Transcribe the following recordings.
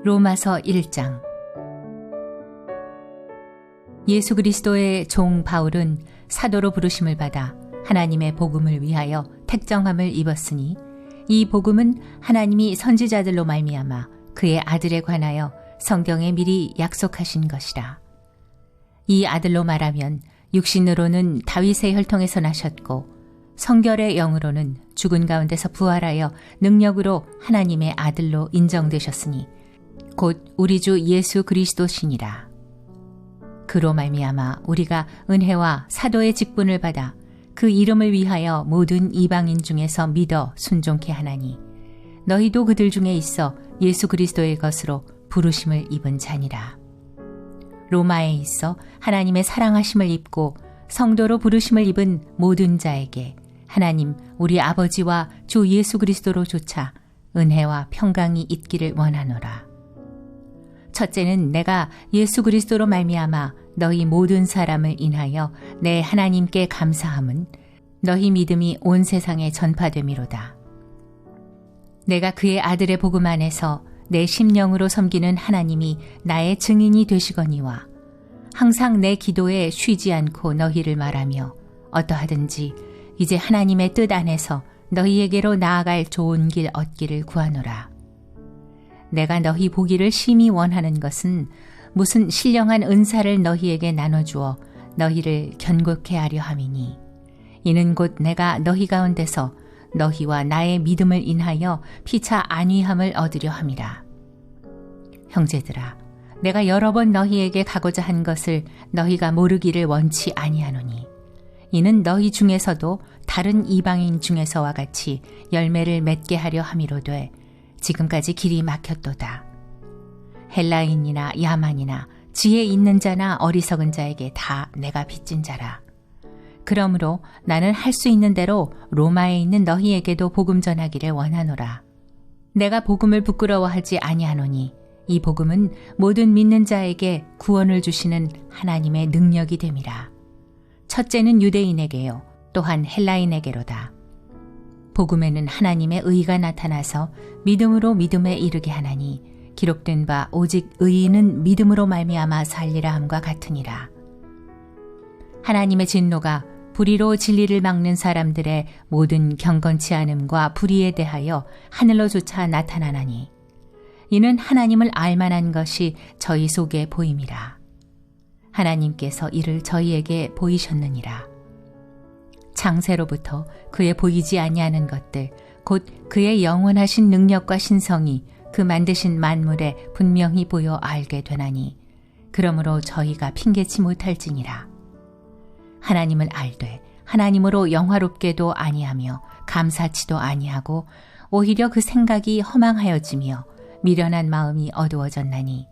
로마서 1장. 예수 그리스도의 종 바울은 사도로 부르심을 받아 하나님의 복음을 위하여 택정함을 입었으니 이 복음은 하나님이 선지자들로 말미암아 그의 아들에 관하여 성경에 미리 약속하신 것이라. 이 아들로 말하면 육신으로는 다윗의 혈통에서 나셨고 성결의 영으로는 죽은 가운데서 부활하여 능력으로 하나님의 아들로 인정되셨으니 곧 우리 주 예수 그리스도시니라. 그로 말미암아 우리가 은혜와 사도의 직분을 받아 그 이름을 위하여 모든 이방인 중에서 믿어 순종케 하나니 너희도 그들 중에 있어 예수 그리스도의 것으로 부르심을 입은 자니라. 로마에 있어 하나님의 사랑하심을 입고 성도로 부르심을 입은 모든 자에게 하나님 우리 아버지와 주 예수 그리스도로 조차 은혜와 평강이 있기를 원하노라. 첫째는 내가 예수 그리스도로 말미암아 너희 모든 사람을 인하여 내 하나님께 감사함은 너희 믿음이 온 세상에 전파됨이로다. 내가 그의 아들의 복음 안에서 내 심령으로 섬기는 하나님이 나의 증인이 되시거니와 항상 내 기도에 쉬지 않고 너희를 말하며 어떠하든지 이제 하나님의 뜻 안에서 너희에게로 나아갈 좋은 길 얻기를 구하노라. 내가 너희 보기를 심히 원하는 것은 무슨 신령한 은사를 너희에게 나눠주어 너희를 견고케 하려 함이니 이는 곧 내가 너희 가운데서 너희와 나의 믿음을 인하여 피차 안위함을 얻으려 함이라. 형제들아, 내가 여러 번 너희에게 가고자 한 것을 너희가 모르기를 원치 아니하노니 이는 너희 중에서도 다른 이방인 중에서와 같이 열매를 맺게 하려 함이로되 지금까지 길이 막혔도다. 헬라인이나 야만이나 지혜 있는 자나 어리석은 자에게 다 내가 빚진 자라. 그러므로 나는 할 수 있는 대로 로마에 있는 너희에게도 복음 전하기를 원하노라. 내가 복음을 부끄러워하지 아니하노니 이 복음은 모든 믿는 자에게 구원을 주시는 하나님의 능력이 됨이라. 첫째는 유대인에게요 또한 헬라인에게로다. 복음에는 하나님의 의가 나타나서 믿음으로 믿음에 이르게 하나니 기록된 바 오직 의인은 믿음으로 말미암아 살리라 함과 같으니라. 하나님의 진노가 불의로 진리를 막는 사람들의 모든 경건치 않음과 불의에 대하여 하늘로조차 나타나나니 이는 하나님을 알만한 것이 저희 속에 보임이라. 하나님께서 이를 저희에게 보이셨느니라. 창세로부터 그의 보이지 아니하는 것들 곧 그의 영원하신 능력과 신성이 그 만드신 만물에 분명히 보여 알게 되나니 그러므로 저희가 핑계치 못할지니라. 하나님을 알되 하나님으로 영화롭게도 아니하며 감사치도 아니하고 오히려 그 생각이 허망하여지며 미련한 마음이 어두워졌나니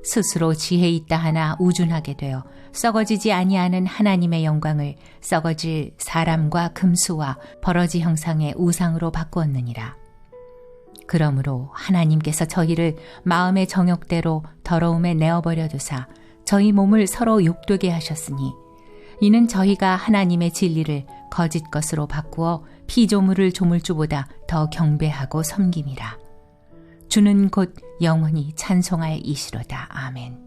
스스로 지혜 있다 하나 우준하게 되어 썩어지지 아니하는 하나님의 영광을 썩어질 사람과 금수와 버러지 형상의 우상으로 바꾸었느니라. 그러므로 하나님께서 저희를 마음의 정욕대로 더러움에 내어버려 두사 저희 몸을 서로 욕되게 하셨으니 이는 저희가 하나님의 진리를 거짓 것으로 바꾸어 피조물을 조물주보다 더 경배하고 섬김이라. 주는 곧 영원히 찬송할 이시로다. 아멘.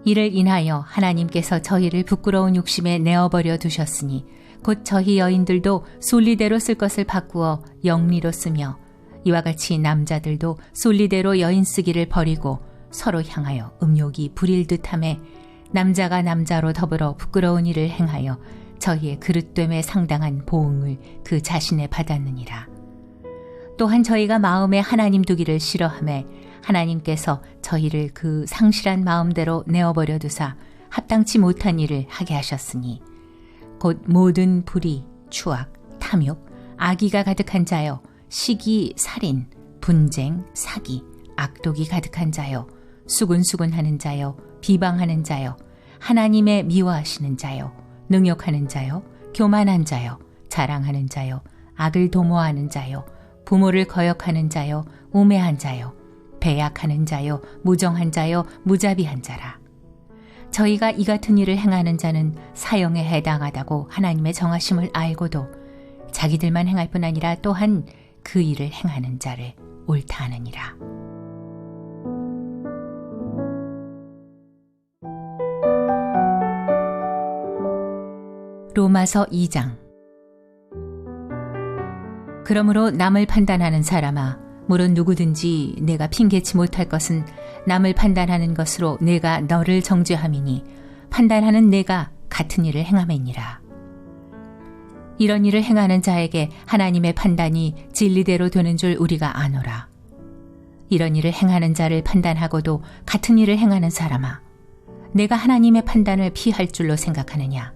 이를 인하여 하나님께서 저희를 부끄러운 욕심에 내어버려 두셨으니 곧 저희 여인들도 순리대로 쓸 것을 바꾸어 영리로 쓰며 이와 같이 남자들도 순리대로 여인 쓰기를 버리고 서로 향하여 음욕이 부릴 듯하며 남자가 남자로 더불어 부끄러운 일을 행하여 저희의 그릇됨에 상당한 보응을 그 자신에 받았느니라. 또한 저희가 마음에 하나님 두기를 싫어하며 하나님께서 저희를 그 상실한 마음대로 내어버려 두사 합당치 못한 일을 하게 하셨으니 곧 모든 불의, 추악, 탐욕, 악의가 가득한 자여 시기, 살인, 분쟁, 사기, 악독이 가득한 자여 수군수군하는 자여 비방하는 자여 하나님의 미워하시는 자여 능욕하는 자여 교만한 자여 자랑하는 자여 악을 도모하는 자여 부모를 거역하는 자여 우매한 자여 배약하는 자여 무정한 자여 무자비한 자라. 저희가 이 같은 일을 행하는 자는 사형에 해당하다고 하나님의 정하심을 알고도 자기들만 행할 뿐 아니라 또한 그 일을 행하는 자를 옳다 하느니라. 로마서 2장. 그러므로 남을 판단하는 사람아, 무릇 누구든지 내가 핑계치 못할 것은 남을 판단하는 것으로 내가 너를 정죄함이니 판단하는 내가 같은 일을 행함이니라. 이런 일을 행하는 자에게 하나님의 판단이 진리대로 되는 줄 우리가 아노라. 이런 일을 행하는 자를 판단하고도 같은 일을 행하는 사람아, 내가 하나님의 판단을 피할 줄로 생각하느냐?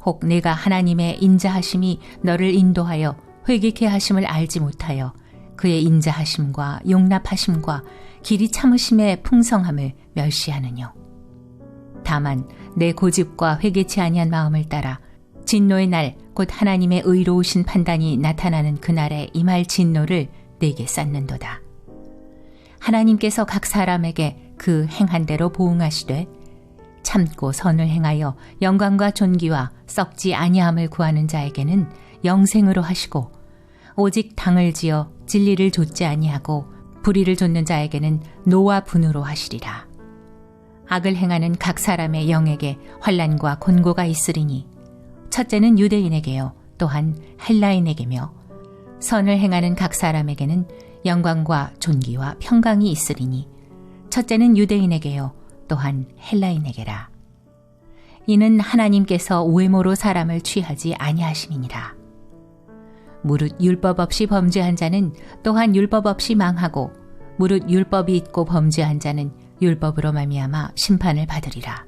혹 내가 하나님의 인자하심이 너를 인도하여 회개케 하심을 알지 못하여 그의 인자하심과 용납하심과 길이 참으심의 풍성함을 멸시하느뇨. 다만 내 고집과 회개치 아니한 마음을 따라 진노의 날 곧 하나님의 의로우신 판단이 나타나는 그날에 임할 진노를 내게 쌓는도다. 하나님께서 각 사람에게 그 행한 대로 보응하시되 참고 선을 행하여 영광과 존귀와 썩지 아니함을 구하는 자에게는 영생으로 하시고 오직 당을 지어 진리를 좇지 아니하고 불의를 좇는 자에게는 노와 분으로 하시리라. 악을 행하는 각 사람의 영에게 환난과 곤고가 있으리니 첫째는 유대인에게요 또한 헬라인에게며 선을 행하는 각 사람에게는 영광과 존귀와 평강이 있으리니 첫째는 유대인에게요 또한 헬라인에게라. 이는 하나님께서 외모로 사람을 취하지 아니하심이니라. 무릇 율법 없이 범죄한 자는 또한 율법 없이 망하고 무릇 율법이 있고 범죄한 자는 율법으로 말미암아 심판을 받으리라.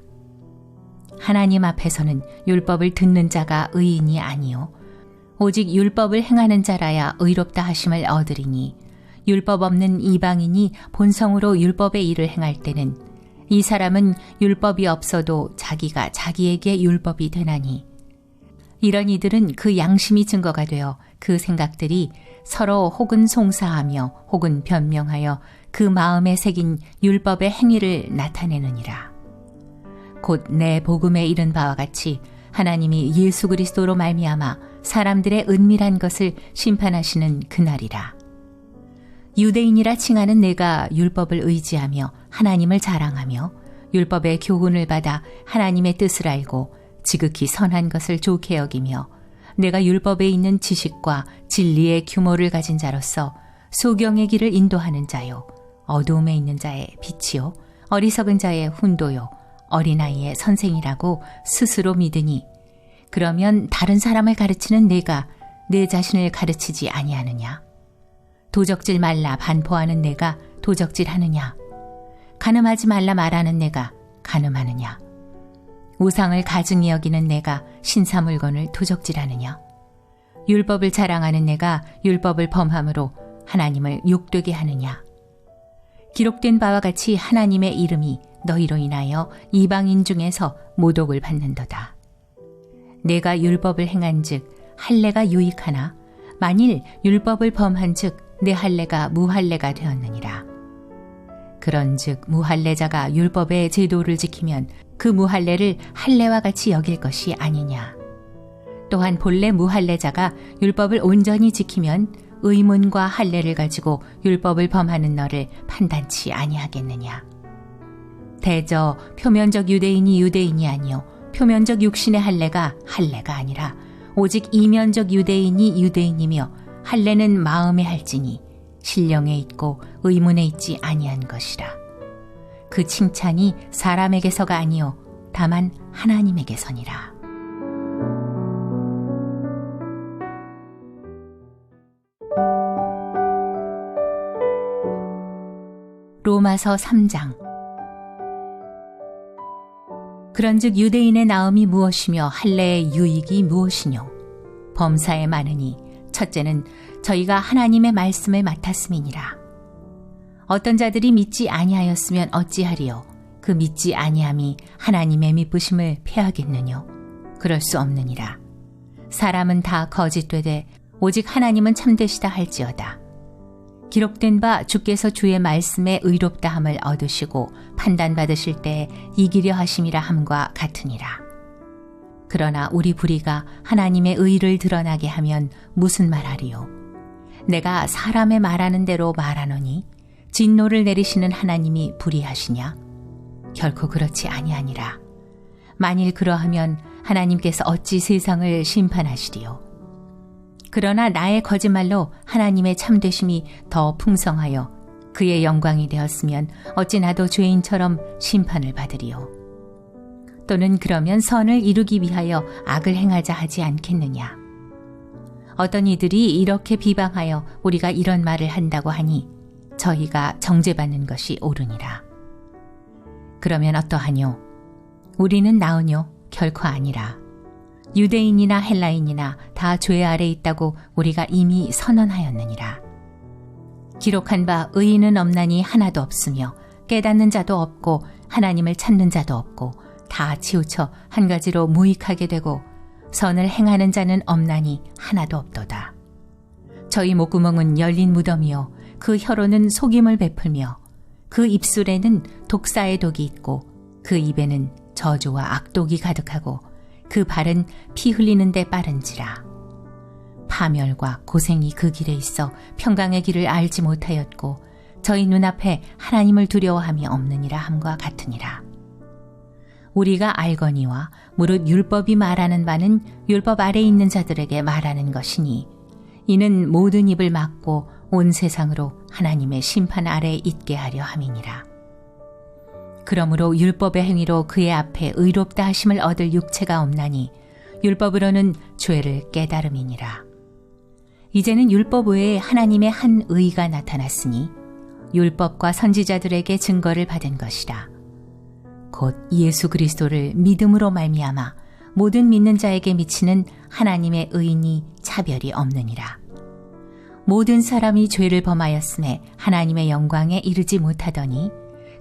하나님 앞에서는 율법을 듣는 자가 의인이 아니요 오직 율법을 행하는 자라야 의롭다 하심을 얻으리니 율법 없는 이방인이 본성으로 율법의 일을 행할 때는 이 사람은 율법이 없어도 자기가 자기에게 율법이 되나니 이런 이들은 그 양심이 증거가 되어 그 생각들이 서로 혹은 송사하며 혹은 변명하여 그 마음에 새긴 율법의 행위를 나타내느니라. 곧 내 복음에 이른 바와 같이 하나님이 예수 그리스도로 말미암아 사람들의 은밀한 것을 심판하시는 그날이라. 유대인이라 칭하는 내가 율법을 의지하며 하나님을 자랑하며 율법의 교훈을 받아 하나님의 뜻을 알고 지극히 선한 것을 좋게 여기며 내가 율법에 있는 지식과 진리의 규모를 가진 자로서 소경의 길을 인도하는 자요 어두움에 있는 자의 빛이요 어리석은 자의 훈도요 어린아이의 선생이라고 스스로 믿으니 그러면 다른 사람을 가르치는 내가 내 자신을 가르치지 아니하느냐? 도적질 말라 반포하는 내가 도적질하느냐? 간음하지 말라 말하는 내가 간음하느냐? 우상을 가증히 여기는 내가 신사물건을 도적질하느냐? 율법을 자랑하는 내가 율법을 범함으로 하나님을 욕되게 하느냐? 기록된 바와 같이 하나님의 이름이 너희로 인하여 이방인 중에서 모독을 받는도다. 내가 율법을 행한즉 할례가 유익하나 만일 율법을 범한즉 내 할례가 무할례가 되었느니라. 그런즉 무할례자가 율법의 제도를 지키면 그 무할례를 할례와 같이 여길 것이 아니냐. 또한 본래 무할례자가 율법을 온전히 지키면 의문과 할례를 가지고 율법을 범하는 너를 판단치 아니하겠느냐. 대저 표면적 유대인이 유대인이 아니요 표면적 육신의 할례가 할례가 아니라 오직 이면적 유대인이 유대인이며 할례는 마음에 할지니 신령에 있고 의문에 있지 아니한 것이라. 그 칭찬이 사람에게서가 아니요 다만 하나님에게서니라. 로마서 3장. 그런즉 유대인의 나음이 무엇이며 할례의 유익이 무엇이뇨? 범사에 많으니 첫째는 저희가 하나님의 말씀을 맡았음이니라. 어떤 자들이 믿지 아니하였으면 어찌하리요? 그 믿지 아니함이 하나님의 미쁘심을 패하겠느뇨? 그럴 수 없느니라. 사람은 다 거짓되되 오직 하나님은 참되시다 할지어다. 기록된 바 주께서 주의 말씀에 의롭다함을 얻으시고 판단받으실 때에 이기려 하심이라 함과 같으니라. 그러나 우리 불의가 하나님의 의를 드러나게 하면 무슨 말하리요? 내가 사람의 말하는 대로 말하노니 진노를 내리시는 하나님이 불의하시냐? 결코 그렇지 아니하니라. 만일 그러하면 하나님께서 어찌 세상을 심판하시리요. 그러나 나의 거짓말로 하나님의 참되심이 더 풍성하여 그의 영광이 되었으면 어찌 나도 죄인처럼 심판을 받으리요. 또는 그러면 선을 이루기 위하여 악을 행하자 하지 않겠느냐. 어떤 이들이 이렇게 비방하여 우리가 이런 말을 한다고 하니 저희가 정죄받는 것이 옳으니라. 그러면 어떠하뇨? 우리는 나으뇨? 결코 아니라. 유대인이나 헬라인이나 다 죄 아래 있다고 우리가 이미 선언하였느니라. 기록한 바 의인은 없나니 하나도 없으며 깨닫는 자도 없고 하나님을 찾는 자도 없고 다 치우쳐 한 가지로 무익하게 되고 선을 행하는 자는 없나니 하나도 없도다. 저희 목구멍은 열린 무덤이요 그 혀로는 속임을 베풀며 그 입술에는 독사의 독이 있고 그 입에는 저주와 악독이 가득하고 그 발은 피 흘리는 데 빠른지라. 파멸과 고생이 그 길에 있어 평강의 길을 알지 못하였고 저희 눈앞에 하나님을 두려워함이 없느니라 함과 같으니라. 우리가 알거니와 무릇 율법이 말하는 바는 율법 아래 있는 자들에게 말하는 것이니 이는 모든 입을 막고 온 세상으로 하나님의 심판 아래 있게 하려 함이니라. 그러므로 율법의 행위로 그의 앞에 의롭다 하심을 얻을 육체가 없나니 율법으로는 죄를 깨달음이니라. 이제는 율법 외에 하나님의 한 의가 나타났으니 율법과 선지자들에게 증거를 받은 것이라. 곧 예수 그리스도를 믿음으로 말미암아 모든 믿는 자에게 미치는 하나님의 의인이 차별이 없느니라. 모든 사람이 죄를 범하였음에 하나님의 영광에 이르지 못하더니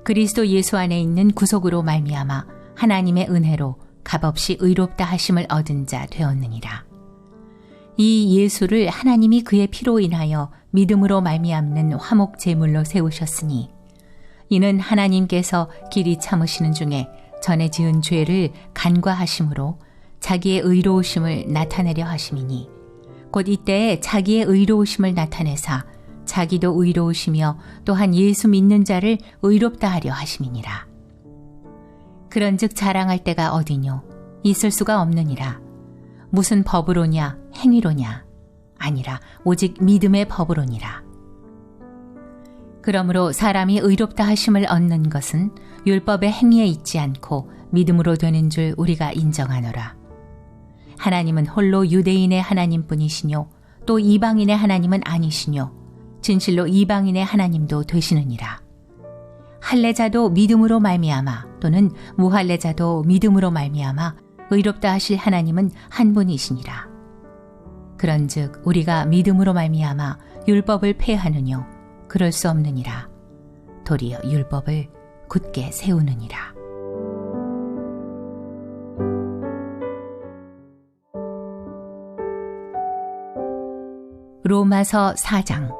그리스도 예수 안에 있는 구속으로 말미암아 하나님의 은혜로 값없이 의롭다 하심을 얻은 자 되었느니라. 이 예수를 하나님이 그의 피로 인하여 믿음으로 말미암는 화목 제물로 세우셨으니 이는 하나님께서 길이 참으시는 중에 전에 지은 죄를 간과하심으로 자기의 의로우심을 나타내려 하심이니 곧 이때에 자기의 의로우심을 나타내사 자기도 의로우시며 또한 예수 믿는 자를 의롭다 하려 하심이니라. 그런즉 자랑할 때가 어디뇨? 있을 수가 없느니라. 무슨 법으로냐 행위로냐? 아니라 오직 믿음의 법으로니라. 그러므로 사람이 의롭다 하심을 얻는 것은 율법의 행위에 있지 않고 믿음으로 되는 줄 우리가 인정하노라. 하나님은 홀로 유대인의 하나님뿐이시뇨 또 이방인의 하나님은 아니시뇨 진실로 이방인의 하나님도 되시느니라. 할례자도 믿음으로 말미암아 또는 무할례자도 믿음으로 말미암아 의롭다 하실 하나님은 한 분이시니라. 그런즉 우리가 믿음으로 말미암아 율법을 폐하느뇨 그럴 수 없느니라. 도리어 율법을 굳게 세우느니라. 로마서 4장.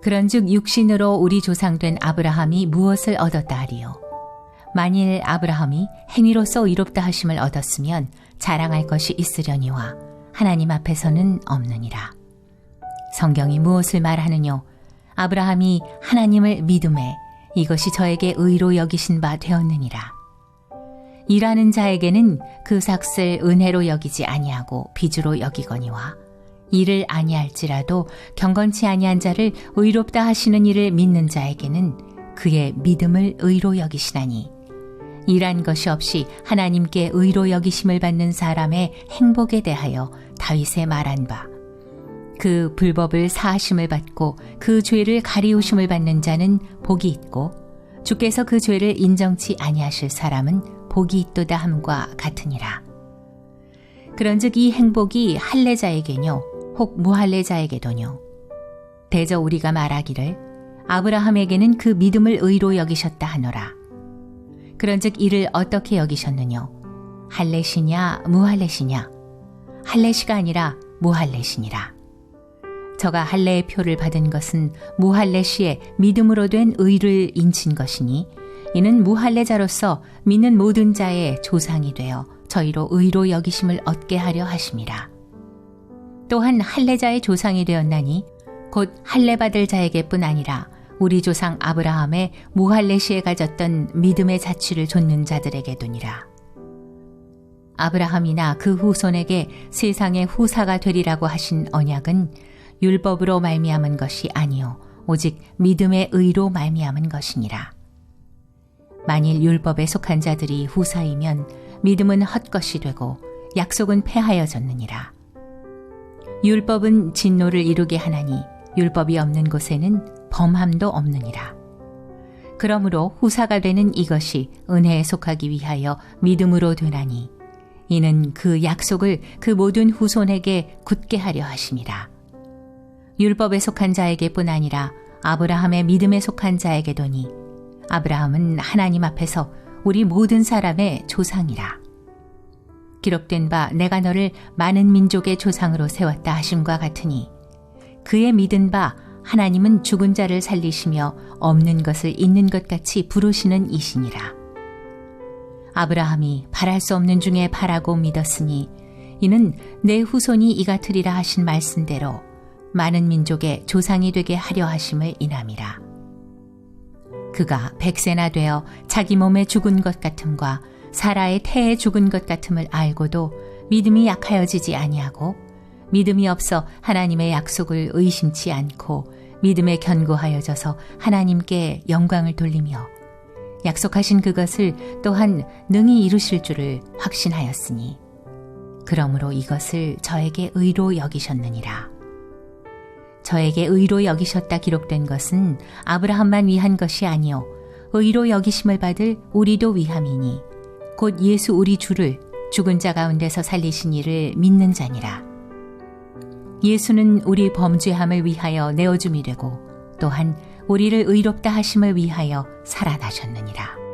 그런즉 육신으로 우리 조상된 아브라함이 무엇을 얻었다 하리요? 만일 아브라함이 행위로서 의롭다 하심을 얻었으면 자랑할 것이 있으려니와 하나님 앞에서는 없느니라. 성경이 무엇을 말하느뇨? 아브라함이 하나님을 믿음에 이것이 저에게 의로 여기신 바 되었느니라. 일하는 자에게는 그 삭을 은혜로 여기지 아니하고 빚으로 여기거니와 일을 아니할지라도 경건치 아니한 자를 의롭다 하시는 이를 믿는 자에게는 그의 믿음을 의로 여기시나니 일한 것이 없이 하나님께 의로 여기심을 받는 사람의 행복에 대하여 다윗의 말한 바 그 불법을 사하심을 받고 그 죄를 가리우심을 받는 자는 복이 있고 주께서 그 죄를 인정치 아니하실 사람은 복이 있도다 함과 같으니라. 그런즉 이 행복이 할례자에게뇨 혹 무할례자에게도뇨. 대저 우리가 말하기를 아브라함에게는 그 믿음을 의로 여기셨다 하노라. 그런즉 이를 어떻게 여기셨느뇨? 할례시냐 무할례시냐? 할례시가 아니라 무할례시니라. 저가 할례의 표를 받은 것은 무할례시에 믿음으로 된 의를 인친 것이니 이는 무할례자로서 믿는 모든 자의 조상이 되어 저희로 의로 여기심을 얻게 하려 하심이라. 또한 할례자의 조상이 되었나니 곧 할례받을 자에게뿐 아니라 우리 조상 아브라함의 무할례시에 가졌던 믿음의 자취를 좇는 자들에게도니라. 아브라함이나 그 후손에게 세상의 후사가 되리라고 하신 언약은 율법으로 말미암은 것이 아니요 오직 믿음의 의로 말미암은 것이니라. 만일 율법에 속한 자들이 후사이면 믿음은 헛것이 되고 약속은 폐하여졌느니라. 율법은 진노를 이루게 하나니 율법이 없는 곳에는 범함도 없느니라. 그러므로 후사가 되는 이것이 은혜에 속하기 위하여 믿음으로 되나니 이는 그 약속을 그 모든 후손에게 굳게 하려 하심이라. 율법에 속한 자에게뿐 아니라 아브라함의 믿음에 속한 자에게도니 아브라함은 하나님 앞에서 우리 모든 사람의 조상이라. 기록된 바 내가 너를 많은 민족의 조상으로 세웠다 하심과 같으니 그의 믿은 바 하나님은 죽은 자를 살리시며 없는 것을 있는 것 같이 부르시는 이시니라. 아브라함이 바랄 수 없는 중에 바라고 믿었으니 이는 내 후손이 이 같으리라 하신 말씀대로 많은 민족의 조상이 되게 하려 하심을 인함이라. 그가 100세나 되어 자기 몸에 죽은 것 같음과 사라의 태에 죽은 것 같음을 알고도 믿음이 약하여지지 아니하고 믿음이 없어 하나님의 약속을 의심치 않고 믿음에 견고하여져서 하나님께 영광을 돌리며 약속하신 그것을 또한 능히 이루실 줄을 확신하였으니 그러므로 이것을 저에게 의로 여기셨느니라. 저에게 의로 여기셨다 기록된 것은 아브라함만 위한 것이 아니요 의로 여기심을 받을 우리도 위함이니 곧 예수 우리 주를 죽은 자 가운데서 살리신 이를 믿는 자니라. 예수는 우리 범죄함을 위하여 내어줌이 되고 또한 우리를 의롭다 하심을 위하여 살아나셨느니라.